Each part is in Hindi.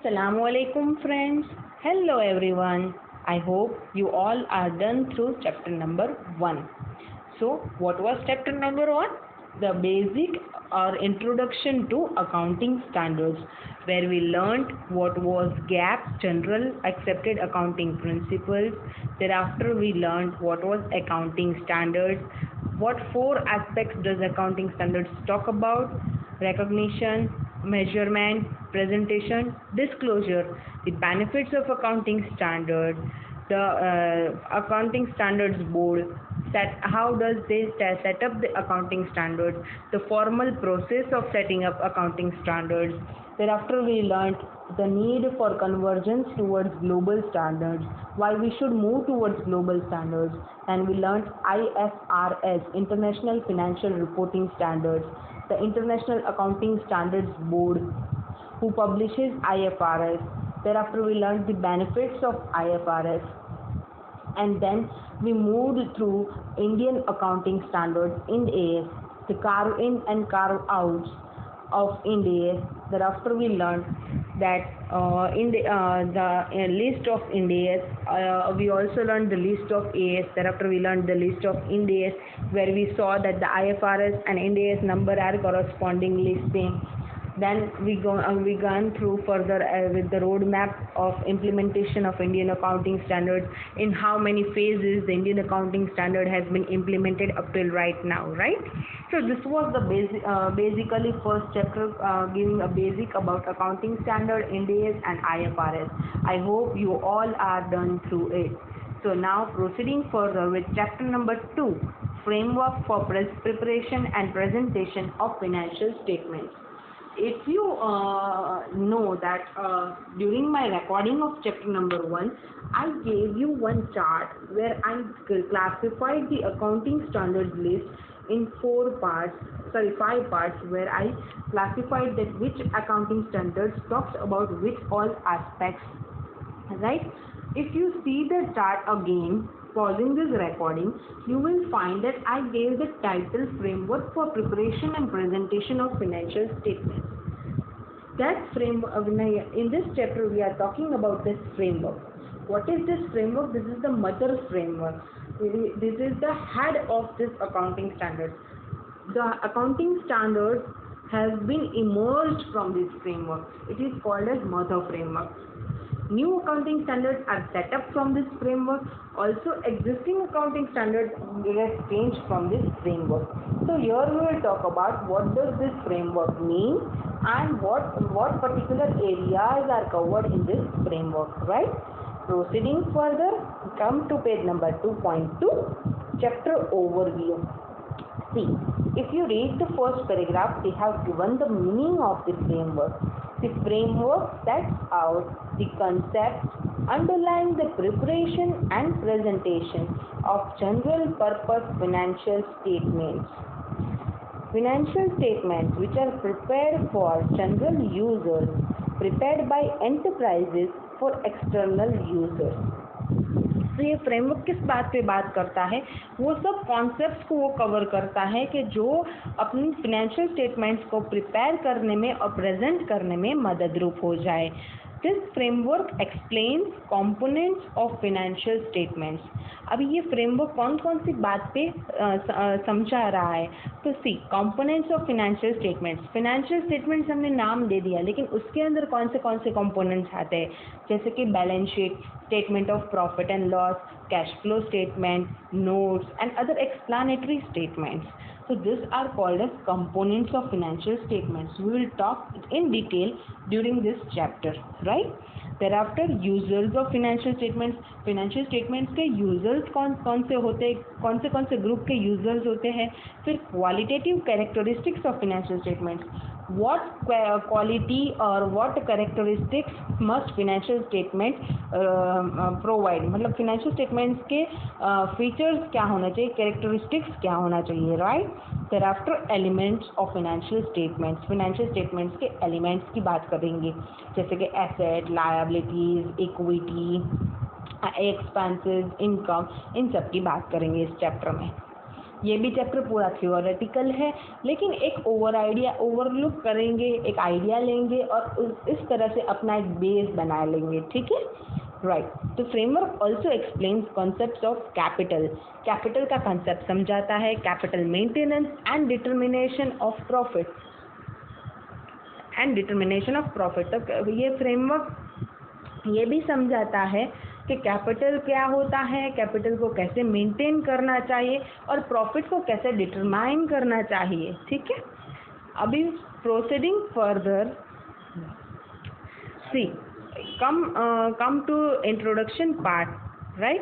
Assalamualaikum friends. Hello everyone. I hope you all are done through chapter number 1. So what was chapter number 1? The basic or introduction to accounting standards, where we learned what was GAAP, general accepted accounting principles. Thereafter we learned what was accounting standards. What 4 aspects does accounting standards talk about? Recognition, measurement, presentation, disclosure, the benefits of accounting standard, the accounting standards board, how does they set up the accounting standards, the formal process of setting up accounting standards. Thereafter we learned the need for convergence towards global standards, why we should move towards global standards, and we learned IFRS, International Financial Reporting Standards, the International Accounting Standards Board, who publishes IFRS. Thereafter we learned the benefits of IFRS, and then we moved through Indian accounting standards, Ind AS, the carve in and carve outs of Ind AS. Thereafter we learned that in the list of Ind AS, we also learned the list of AS. Thereafter we learned the list of Ind AS, where we saw that the IFRS and Ind AS number are correspondingly same. Then we gone through further with the roadmap of implementation of Indian accounting standards, in how many phases the Indian accounting standard has been implemented up till right now, right? So this was the basically first chapter, giving a basic about accounting standard, Ind AS and IFRS. I hope you all are done through it. So now proceeding further with chapter number 2, framework for preparation and presentation of financial statements. If you know that during my recording of chapter number 1, I gave you one chart where I classified the accounting standards list in 5 parts, where I classified that which accounting standards talks about which all aspects, right? If you see the chart again, pausing this recording, you will find that I gave the title Framework for Preparation and Presentation of Financial Statements. That framework, in this chapter we are talking about this framework. What is this framework? This is the mother framework. This is the head of this accounting standards. The accounting standards has been emerged from this framework. It is called as mother framework. New accounting standards are set up from this framework. Also existing accounting standards get changed from this framework. So here we will talk about what does this framework mean and what particular areas are covered in this framework, right? Proceeding further, come to page number 2.2, chapter overview. See, if you read the first paragraph, they have given the meaning of the framework. The framework sets out the concepts underlying the preparation and presentation of general purpose financial statements. Financial statements which are prepared for general users, prepared by enterprises for external users. तो ये फ्रेमवर्क किस बात पे बात करता है? वो सब कॉन्सेप्ट्स को वो कवर करता है कि जो अपनी फिनेंशियल स्टेटमेंट्स को प्रिपेयर करने में और प्रेजेंट करने में मददरूप हो जाए. This framework explains components of financial statements. अभी ये फ्रेमवर्क कौन कौन सी बात पे समझा रहा है? तो C, components of financial statements. Financial statements हमने नाम दे दिया, लेकिन उसके अंदर कौन से कंपोनेंट्स आते हैं? जैसे कि balance sheet, statement of profit and loss, cash flow statement, notes and other explanatory statements. So these are called as components of financial statements. We will talk in detail during this chapter, right? Thereafter, users of financial statements. financial statements के users कौन से होते हैं, कौन से ग्रुप के users होते हैं. फिर qualitative characteristics of financial statements. What quality or what characteristics must financial statement provide? मतलब financial statements के features क्या होना चाहिए, characteristics क्या होना चाहिए, right? Thereafter, elements of financial statements. financial statements के elements की बात करेंगे, जैसे कि asset, liabilities, equity, expenses, income, इन सब की बात करेंगे इस चैप्टर में. ये भी चैप्टर पूरा थियोरेटिकल है, लेकिन एक ओवरलुक करेंगे, एक आइडिया लेंगे और इस तरह से अपना एक बेस बना लेंगे, ठीक है, राइट। तो framework also explains concepts of capital का कंसेप्ट समझाता है, capital maintenance and determination of profit तो ये फ्रेमवर्क ये भी समझाता है कि कैपिटल क्या होता है, कैपिटल को कैसे मेंटेन करना चाहिए और प्रॉफिट को कैसे डिटरमाइन करना चाहिए, ठीक है। अभी proceeding further, see come to introduction part, right?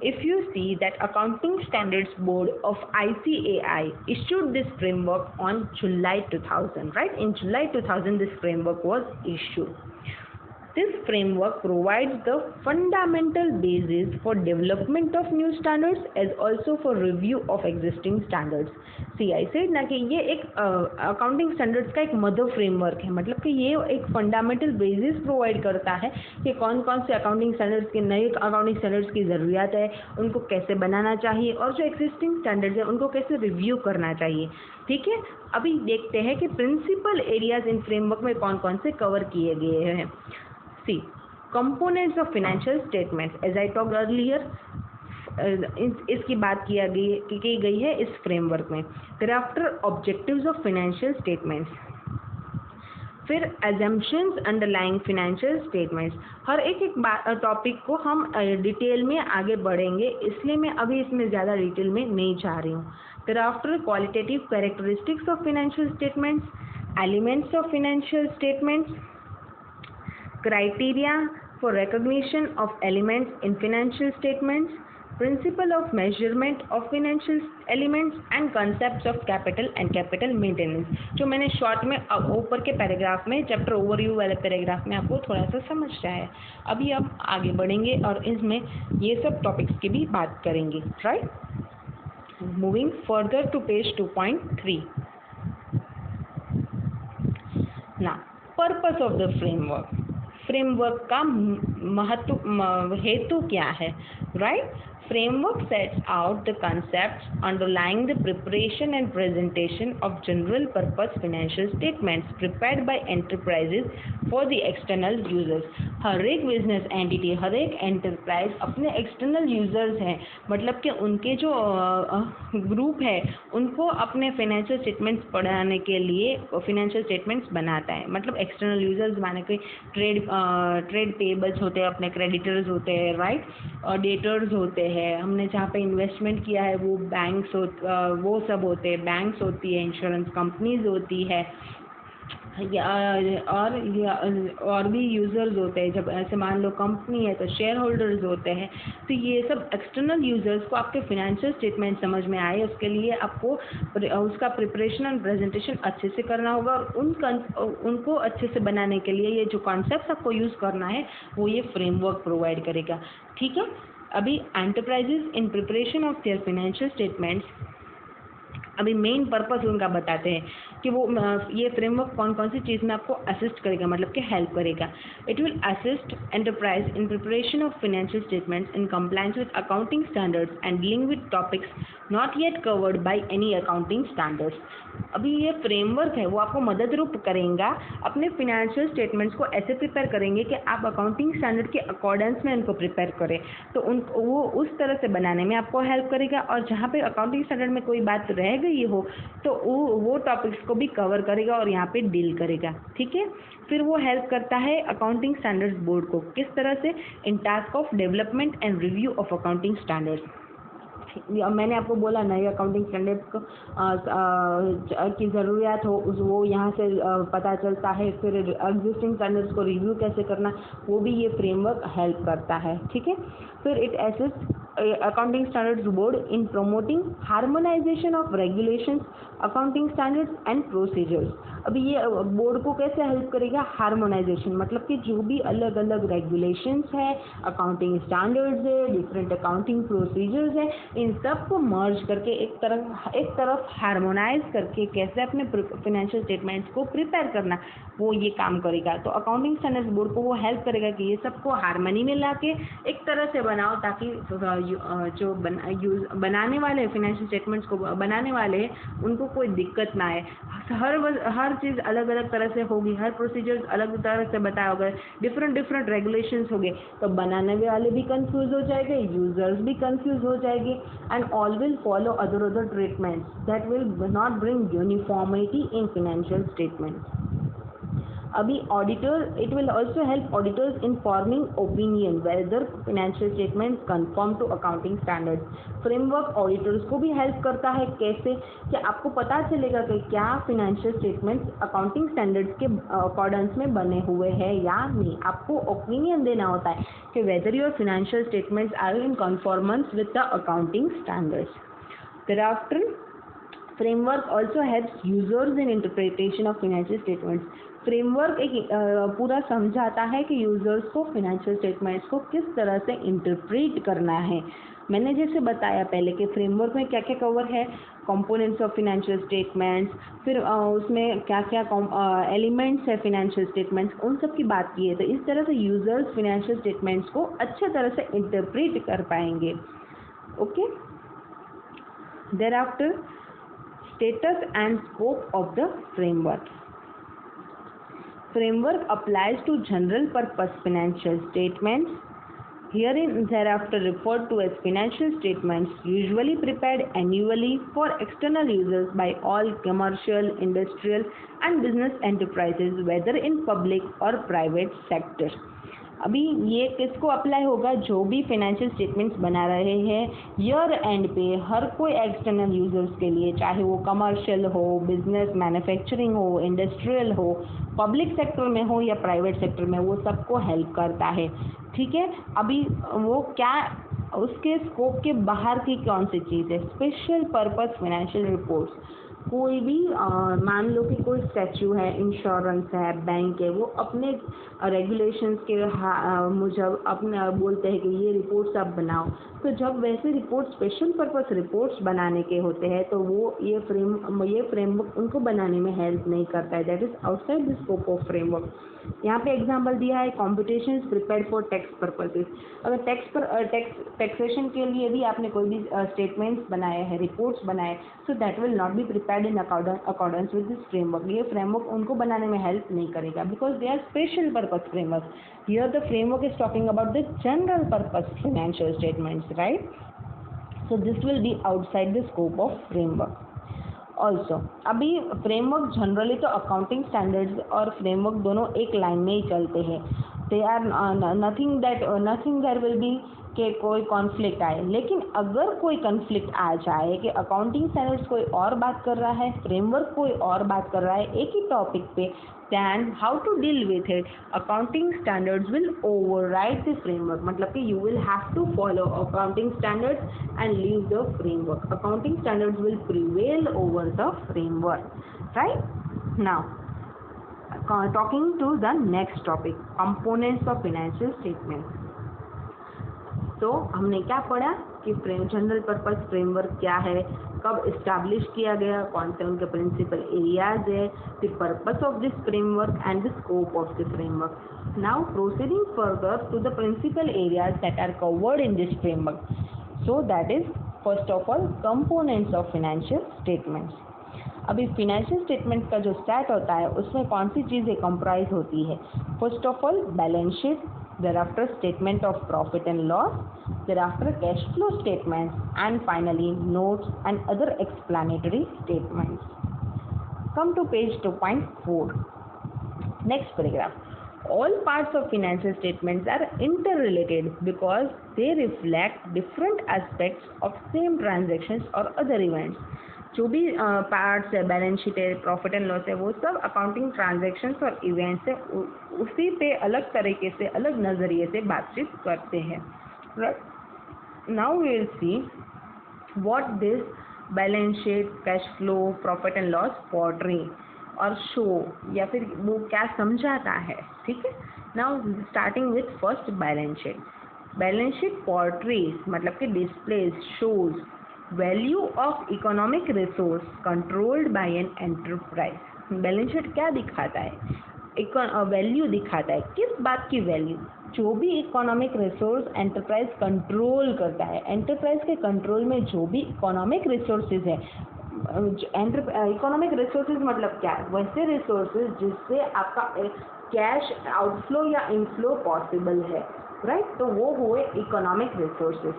If you see that Accounting Standards Board of ICAI issued this framework on July 2000, right? In July 2000 this framework was issued. This framework provides the fundamental basis for development of new standards as also for review of existing standards. See, I said ना कि ये एक अकाउंटिंग स्टैंडर्ड्स का एक मदर फ्रेमवर्क है, मतलब कि ये एक फंडामेंटल बेसिस प्रोवाइड करता है कि कौन कौन से अकाउंटिंग स्टैंडर्ड्स के नए अकाउंटिंग स्टैंडर्ड्स की ज़रूरत है, उनको कैसे बनाना चाहिए और जो एग्जिस्टिंग स्टैंडर्ड्स है उनको कैसे रिव्यू करना चाहिए, ठीक है। अभी देखते हैं कि प्रिंसिपल एरियाज इन फ्रेमवर्क में कौन कौन से कवर किए गए हैं। See, components of financial statements, as I talked earlier, इसकी बात की गई है इस फ्रेमवर्क में। Thereafter, objectives of financial statements, फिर assumptions underlying financial statements। हर एक टॉपिक को हम डिटेल में आगे बढ़ेंगे, इसलिए मैं अभी इसमें ज़्यादा डिटेल में नहीं जा रही हूँ। Thereafter, qualitative characteristics of financial statements, elements of financial statements, criteria for recognition of elements in financial statements, principle of measurement of financial elements and concepts of capital and capital maintenance, जो मैंने शॉर्ट में ऊपर के पैराग्राफ में चैप्टर ओवरव्यू वाले पैराग्राफ में आपको थोड़ा सा समझाया है। अभी हम आगे बढ़ेंगे और इसमें ये सब टॉपिक्स की भी बात करेंगे, right. Moving further to page 2.3। ना पर्पस ऑफ द फ्रेमवर्क का हेतु क्या है, right. Framework sets out the concepts underlying the preparation and presentation of general purpose financial statements prepared by enterprises for the external users। हर एक बिजनेस एंटिटी, हर एक एंटरप्राइज अपने एक्सटर्नल यूजर्स हैं, मतलब कि उनके जो ग्रुप है उनको अपने फाइनेंशियल स्टेटमेंट्स पढ़ाने के लिए फाइनेंशियल स्टेटमेंट्स बनाता है। मतलब एक्सटर्नल यूजर्स माने कोई ट्रेड पेबल्स होते हैं, अपने क्रेडिटर्स होते हैं, राइट, और डेटर्स होते हैं, हमने जहाँ पे इन्वेस्टमेंट किया है वो बैंक्स वो सब होते हैं, बैंक्स होती है, इंश्योरेंस कंपनीज होती है, और भी यूज़र्स होते हैं। जब ऐसे मान लो कंपनी है तो शेयर होल्डर्स होते हैं। तो ये सब एक्सटर्नल यूज़र्स को आपके फाइनेंशियल स्टेटमेंट समझ में आए उसके लिए आपको उसका प्रिपरेशन और प्रेजेंटेशन अच्छे से करना होगा, और उनको अच्छे से बनाने के लिए ये जो कॉन्सेप्ट आपको यूज़ करना है वो ये फ्रेमवर्क प्रोवाइड करेगा, ठीक है। अभी enterprises in preparation of their financial statements, अभी मेन पर्पस उनका बताते हैं कि वो ये फ्रेमवर्क कौन कौन सी चीज़ में आपको असिस्ट करेगा, मतलब कि हेल्प करेगा। It will assist enterprise in preparation of financial statements in compliance with accounting standards and dealing with topics not yet covered by any accounting standards. अभी ये फ्रेमवर्क है वो आपको मदद रूप करेगा, अपने फाइनेंशियल स्टेटमेंट्स को ऐसे प्रिपेयर करेंगे कि आप अकाउंटिंग स्टैंडर्ड के अकॉर्डेंस में उनको प्रिपेयर करें, तो वो उस तरह से बनाने में आपको हेल्प करेगा। और जहाँ पे अकाउंटिंग स्टैंडर्ड में कोई बात रह गई हो तो वो टॉपिक्स को भी कवर करेगा और यहाँ पे डील करेगा, ठीक है। फिर वो हेल्प करता है अकाउंटिंग स्टैंडर्ड्स बोर्ड को किस तरह से इन task of development and review of accounting standards. मैंने आपको बोला नए अकाउंटिंग स्टैंडर्ड्स को की ज़रूरत हो वो यहाँ से पता चलता है। फिर एग्जिस्टिंग स्टैंडर्ड्स को रिव्यू कैसे करना वो भी ये फ्रेमवर्क हेल्प करता है, ठीक है। फिर it assist accounting standards board in promoting harmonisation of regulations accounting standards and procedures. अभी ये बोर्ड को कैसे हेल्प करेगा, हार्मोनाइजेशन, मतलब कि जो भी अलग अलग रेगुलेशंस है, अकाउंटिंग स्टैंडर्ड्स है, डिफरेंट अकाउंटिंग प्रोसीजर्स है, इन सब को मर्ज करके एक तरफ हार्मोनाइज करके कैसे अपने फिनेंशियल स्टेटमेंट्स को प्रिपेयर करना, वो ये काम करेगा। तो अकाउंटिंग स्टैंडर्ड्स बोर्ड को वो हेल्प करेगा कि ये सबको हार्मनी में ला के एक तरह से बनाओ, ताकि जो बनाने वाले फिनेंशियल स्टेटमेंट्स को बनाने वाले हैं उनको कोई दिक्कत ना आए। हर चीज़ अलग अलग तरह से होगी, हर प्रोसीजर्स अलग तरह से बताया होगा, डिफरेंट रेगुलेशंस होंगे, तो बनाने वाले भी कंफ्यूज हो जाएंगे, यूजर्स भी कंफ्यूज हो जाएंगे, and all will follow other treatments that will not bring uniformity in financial statements. अभी auditor, it will also help auditors in forming opinion whether financial statements conform to accounting standards. Framework auditors को भी हेल्प करता है, कैसे कि आपको पता चलेगा कि क्या फिनेंशियल स्टेटमेंट्स अकाउंटिंग स्टैंडर्ड्स के अकॉर्डेंस में बने हुए हैं या नहीं। आपको ओपिनियन देना होता है कि whether your financial statements are in conformance with the accounting standards. Thereafter, framework also helps users in interpretation of financial statements. Framework एक पूरा समझाता है कि यूजर्स को फिनेंशियल स्टेटमेंट्स को किस तरह से इंटरप्रेट करना है। मैंने जैसे बताया पहले कि फ्रेमवर्क में क्या क्या कवर है, कंपोनेंट्स ऑफ फिनेंशियल स्टेटमेंट्स, फिर उसमें क्या क्या एलिमेंट्स है फिनेंशियल स्टेटमेंट्स, उन सब की बात की है। तो इस तरह से यूजर्स फिनेंशियल स्टेटमेंट्स को अच्छे तरह से इंटरप्रेट कर पाएंगे। Okay, thereafter, status and scope of the framework. Framework applies to general purpose financial statements, herein thereafter referred to as financial statements, usually prepared annually for external users by all commercial, industrial and business enterprises, whether in public or private sector. अभी ये किसको अप्लाई होगा, जो भी फाइनेंशियल स्टेटमेंट्स बना रहे हैं ईयर एंड पे हर कोई एक्सटर्नल यूजर्स के लिए, चाहे वो कमर्शियल हो, बिजनेस मैन्युफैक्चरिंग हो, इंडस्ट्रियल हो, पब्लिक सेक्टर में हो या प्राइवेट सेक्टर में, वो सबको हेल्प करता है। ठीक है, अभी वो क्या, उसके स्कोप के बाहर की कौन सी चीज़ है, स्पेशल पर्पस फाइनेंशियल रिपोर्ट्स। कोई भी मान लो कि कोई स्टैच्यू है, इंश्योरेंस है, बैंक है, वो अपने रेगुलेशंस के मुझे अपने बोलते हैं कि ये रिपोर्ट्स आप बनाओ। तो जब वैसे रिपोर्ट स्पेशल पर्पस रिपोर्ट्स बनाने के होते हैं तो वो ये फ्रेमवर्क उनको बनाने में हेल्प नहीं करता है, that is outside the scope of framework. यहाँ पे एग्जांपल दिया है, competition prepared for tax purposes. अगर टैक्सेशन के लिए भी आपने कोई भी स्टेटमेंट्स बनाए हैं, रिपोर्ट्स बनाए, so that will not be prepared in accordance with this framework. ये फ्रेमवर्क उनको बनाने में हेल्प नहीं करेगा, because they are special purpose framework. Here the framework is talking about the general purpose financial statements, right? So this will be outside the scope of framework. Also अभी फ्रेमवर्क जनरली तो अकाउंटिंग स्टैंडर्ड्स और फ्रेमवर्क दोनों एक लाइन में ही चलते हैं। They are nothing there will be कि कोई कॉन्फ्लिक्ट आए। लेकिन अगर कोई कॉन्फ्लिक्ट आ जाए कि अकाउंटिंग स्टैंडर्ड्स कोई और बात कर रहा है, फ्रेमवर्क कोई और बात कर रहा है एक ही टॉपिक पे, then how to deal with it, accounting standards will override the framework। मतलब कि you will have to follow accounting standards and leave the framework। accounting standards will prevail over the framework, right? Now talking to the next topic, components of financial statements। तो हमने क्या पढ़ा कि जनरल पर्पस फ्रेमवर्क क्या है, कब इस्टेब्लिश किया गया, कौन से उनके प्रिंसिपल एरियाज है, the purpose of this framework and the scope of the framework. Now proceeding further to the principal areas that are covered in this framework. So that is first of all components of financial statements. अभी फिनेंशियल स्टेटमेंट का जो सेट होता है उसमें कौन सी चीज़ें कंप्राइज होती है? First of all balance sheet, thereafter statement of profit and loss, thereafter cash flow statements, and finally notes and other explanatory statements. Come to page 2.4. Next paragraph. All parts of financial statements are interrelated because they reflect different aspects of same transactions or other events. जो भी पार्ट्स है, बैलेंस शीट है, प्रॉफिट एंड लॉस है, वो सब अकाउंटिंग ट्रांजैक्शंस और इवेंट्स है, उसी पे अलग तरीके से, अलग नज़रिए से बातचीत करते हैं। Now we will see what this balance sheet, cash flow, profit and loss portray और शो, या फिर वो क्या समझाता है, ठीक है। Now starting with first balance sheet. Balance sheet portrays मतलब कि displays, shows value of economic resource controlled by an enterprise. Balance sheet क्या दिखाता है? वैल्यू दिखाता है। किस बात की वैल्यू? जो भी इकोनॉमिक रिसोर्स एंटरप्राइज कंट्रोल करता है, एंटरप्राइज के कंट्रोल में जो भी इकोनॉमिक रिसोर्सेज है, इकोनॉमिक रिसोर्सेज मतलब क्या है? वैसे रिसोर्सेज जिससे आपका कैश आउटफ्लो या इनफ्लो पॉसिबल है, राइट। तो वो हुए इकोनॉमिक रिसोर्सेज।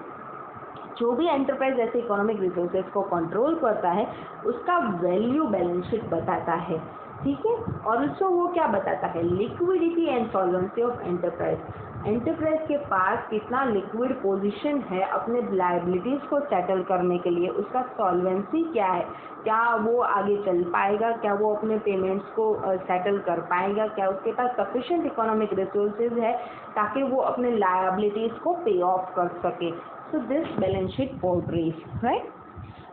जो भी एंटरप्राइज ऐसे इकोनॉमिक रिसोर्सेज को कंट्रोल करता है उसका वैल्यू बैलेंस शीट बताता है, ठीक है। और उसको वो क्या बताता है? Liquidity and solvency of enterprise. Enterprise के पास कितना लिक्विड पोजीशन है अपने लायबिलिटीज को सेटल करने के लिए, उसका सॉल्वेंसी क्या है, क्या वो आगे चल पाएगा, क्या वो अपने पेमेंट्स को सेटल कर पाएगा, क्या उसके पास सफिशिएंट इकोनॉमिक रिसोर्सेज है ताकि वो अपने लायबिलिटीज को पे ऑफ कर सके। So this balance sheet portrays, right?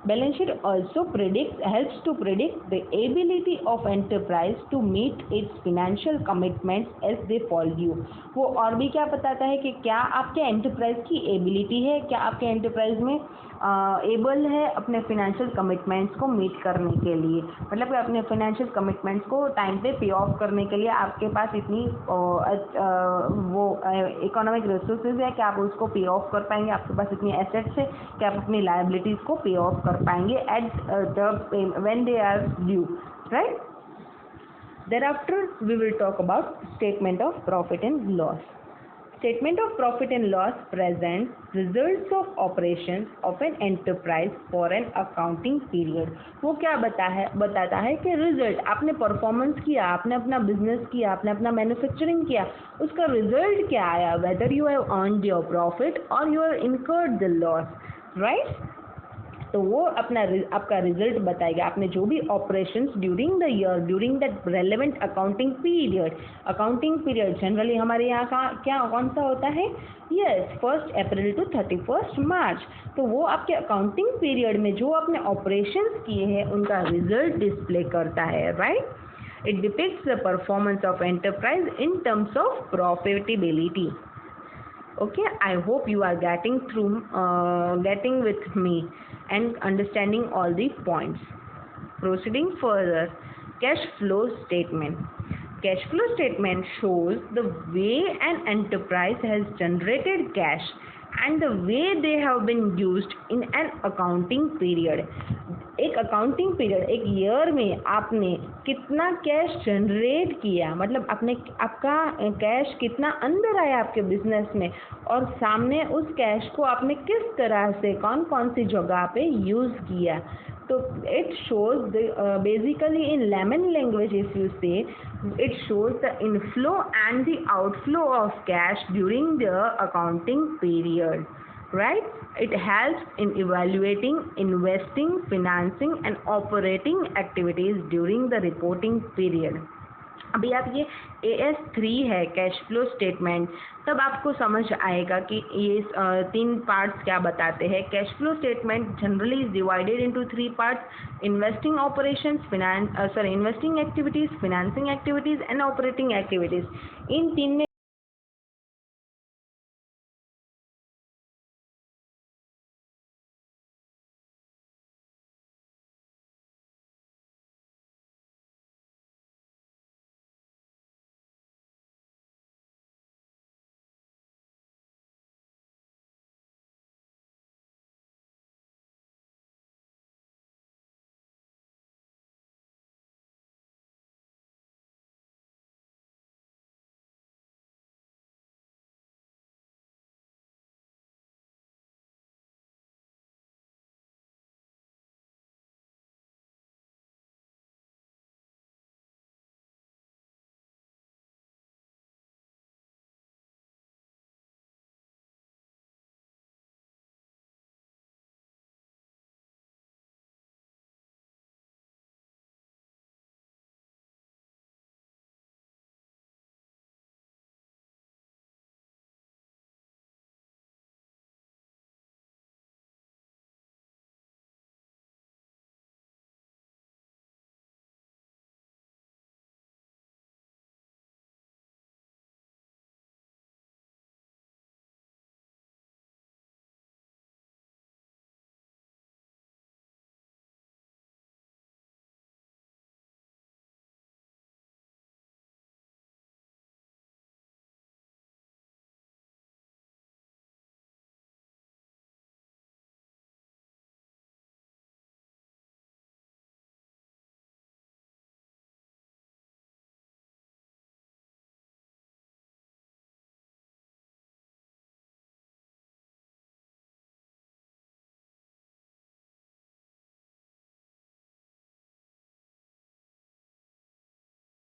Balance sheet also helps to predict the ability of enterprise to meet its financial commitments as they fall due. वो और भी क्या बताता है कि क्या आपके एंटरप्राइज की एबिलिटी है, क्या आपके एंटरप्राइज में एबल है अपने फिनेंशियल कमिटमेंट्स को मीट करने के लिए, मतलब कि अपने फिनेंशियल कमिटमेंट्स को टाइम पे पे ऑफ करने के लिए आपके पास इतनी वो इकोनॉमिक रिसोर्सेज है कि आप उसको पे ऑफ कर पाएंगे, आपके पास इतनी एसेट्स है कि आप अपनी लायबिलिटीज को पे ऑफ कर पाएंगे at the when they are due, right. Thereafter we will talk about statement of profit and loss. Statement of profit and loss presents results of operations of an enterprise for an accounting period. वो क्या बताता है कि रिजल्ट, आपने परफॉर्मेंस किया, आपने अपना बिजनेस किया, आपने अपना मैन्युफैक्चरिंग किया, उसका रिजल्ट क्या आया, whether you have earned your profit or you have incurred the loss, right. तो वो आपका रिजल्ट बताएगा, आपने जो भी operations during the year, during that relevant accounting period generally हमारे यहाँ का क्या कौन सा होता है? Yes, 1 April to 31 March. तो वो आपके अकाउंटिंग पीरियड में जो आपने ऑपरेशंस किए हैं उनका रिजल्ट डिस्प्ले करता है, right. It depicts the performance of enterprise in terms of profitability. Okay, I hope you are getting with me and understanding all the points. Proceeding further, cash flow statement. Cash flow statement shows the way an enterprise has generated cash and the way they have been used in an accounting period. एक अकाउंटिंग पीरियड, एक ईयर में आपने कितना कैश जनरेट किया, मतलब आपका कैश कितना अंदर आया आपके बिजनेस में, और सामने उस कैश को आपने किस तरह से कौन सी जगह पे यूज़ किया। तो it shows basically in layman language if you say, it shows the inflow and the outflow of cash during the accounting period, right? It helps in evaluating, investing, financing and operating activities during the reporting period. अभी आप ये AS3 है कैश फ्लो स्टेटमेंट, तब आपको समझ आएगा कि ये 3 पार्ट्स क्या बताते हैं। Cash flow statement generally is divided into 3 parts: investing operations, investing activities, financing activities and operating activities. इन 3 में